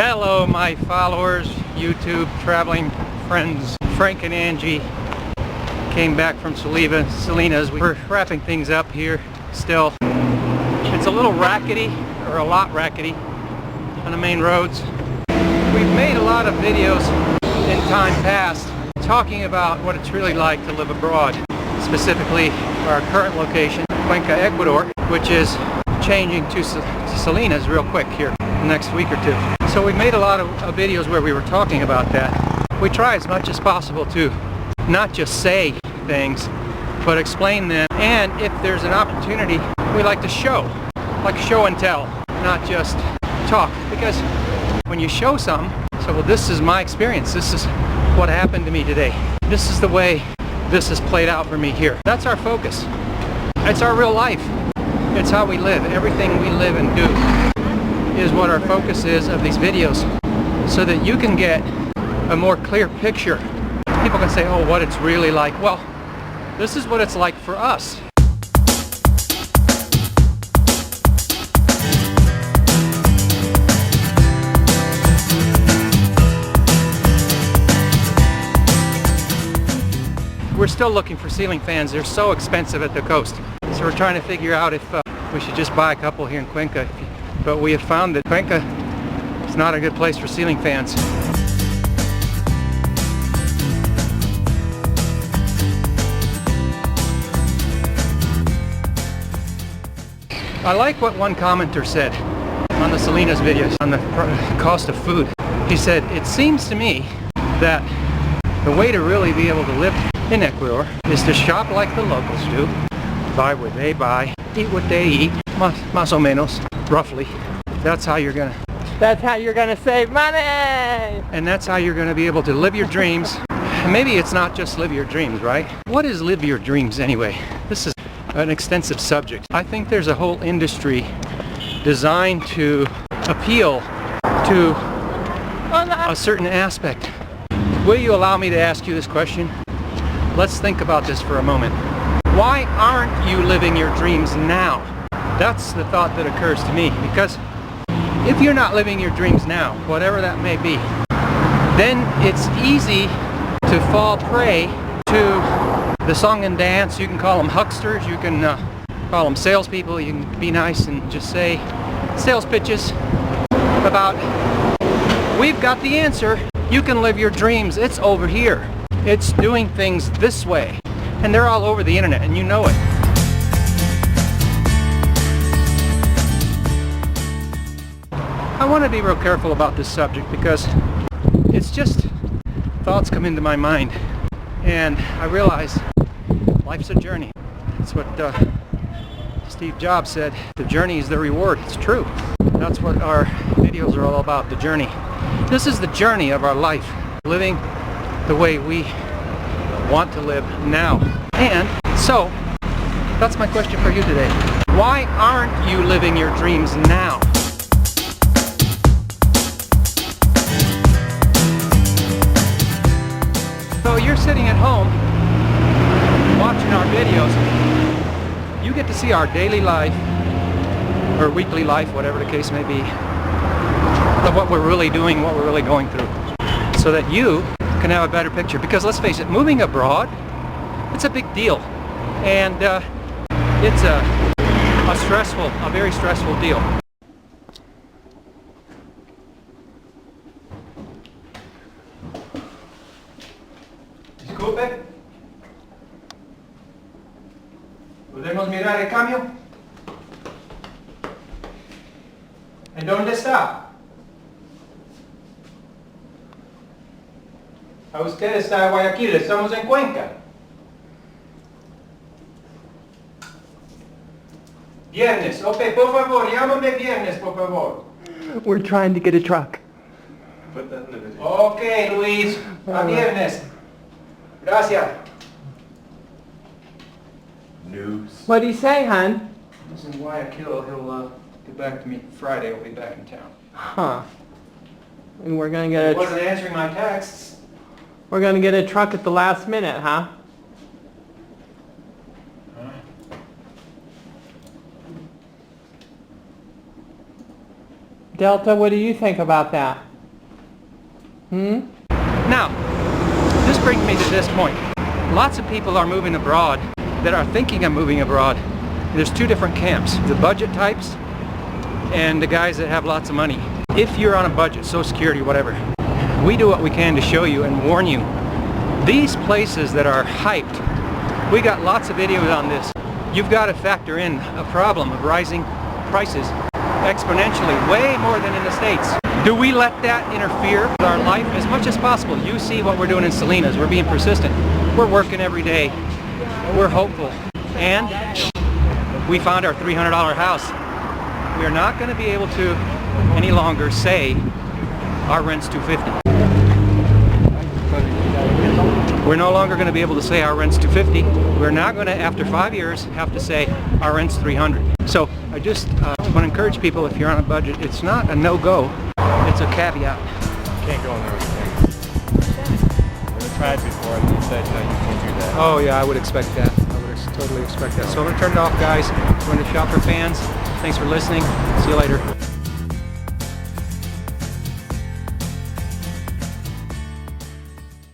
Hello my followers, YouTube traveling friends. Frank and Angie came back from Salinas. We're wrapping things up here still. It's a little rackety, or a lot rackety, on the main roads. We've made a lot of videos in time past talking about what it's really like to live abroad. Specifically our current location, Cuenca, Ecuador, which is changing to Salinas real quick here the next week or two. So we made a lot of videos where we were talking about that. We try as much as possible to not just say things, but explain them. And if there's an opportunity, we like to show. Like show and tell, not just talk. Because when you show something, so well, this is my experience. This is what happened to me today. This is the way this has played out for me here. That's our focus. It's our real life. It's how we live. Everything we live and do is what our focus is of these videos, so that you can get a more clear picture. People can say, oh, what it's really like. Well, this is what it's like for us. We're still looking for ceiling fans. They're so expensive at the coast. So we're trying to figure out if we should just buy a couple here in Cuenca. But we have found that Cuenca is not a good place for ceiling fans. I like what one commenter said on the Salinas videos on the cost of food. He said, it seems to me that the way to really be able to live in Ecuador is to shop like the locals do, buy what they buy, eat what they eat, más o menos, roughly. That's how you're gonna save money! And that's how you're gonna be able to live your dreams. And maybe it's not just live your dreams, right? What is live your dreams anyway? This is an extensive subject. I think there's a whole industry designed to appeal to a certain aspect. Will you allow me to ask you this question? Let's think about this for a moment. Why aren't you living your dreams now? That's the thought that occurs to me, because if you're not living your dreams now, whatever that may be, then it's easy to fall prey to the song and dance. You can call them hucksters, you can call them salespeople, you can be nice and just say sales pitches about, we've got the answer, you can live your dreams, it's over here. It's doing things this way. And they're all over the internet, and you know it. I want to be real careful about this subject because it's just thoughts come into my mind. And I realize life's a journey. That's what Steve Jobs said. The journey is the reward. It's true. That's what our videos are all about, the journey. This is the journey of our life. Living the way we want to live now. And so, that's my question for you today. Why aren't you living your dreams now? So you're sitting at home watching our videos. You get to see our daily life, or weekly life, whatever the case may be, of what we're really doing, what we're really going through, so that you can have a better picture. Because let's face it, moving abroad, it's a big deal, and it's a very stressful deal. Disculpe, ¿podemos mirar el cambio? ¿En dónde está? A usted está en Guayaquil, estamos en Cuenca. Viernes, ok, por favor, llámame viernes, por favor. We're trying to get a truck. Ok, Luis, a viernes. Gracias. News. What do you say, hon? He's in Guayaquil. He'll get back to me Friday. He'll be back in town. Huh. And we're gonna get He wasn't answering my texts. We're gonna get a truck at the last minute, huh? Delta, what do you think about that? Now, this brings me to this point. Lots of people are moving abroad that are thinking of moving abroad. There's two different camps, the budget types and the guys that have lots of money. If you're on a budget, Social Security, whatever, we do what we can to show you and warn you. These places that are hyped, we got lots of videos on this. You've got to factor in a problem of rising prices exponentially, way more than in the States. Do we let that interfere with our life? As much as possible. You see what we're doing in Salinas. We're being persistent. We're working every day. We're hopeful. And we found our $300 house. We are not going to be able to any longer say our rent's $250. We're no longer going to be able to say our rent's $250. We're not going to, after 5 years, have to say our rent's $300. So I just want to encourage people, if you're on a budget, it's not a no-go, it's a caveat. Can't go on there with things. I tried before and you said no, you can't do that. Oh yeah, I would expect that. I would totally expect that. So I'm going to turn it off, guys. We're going to Shopper fans. Thanks for listening. See you later.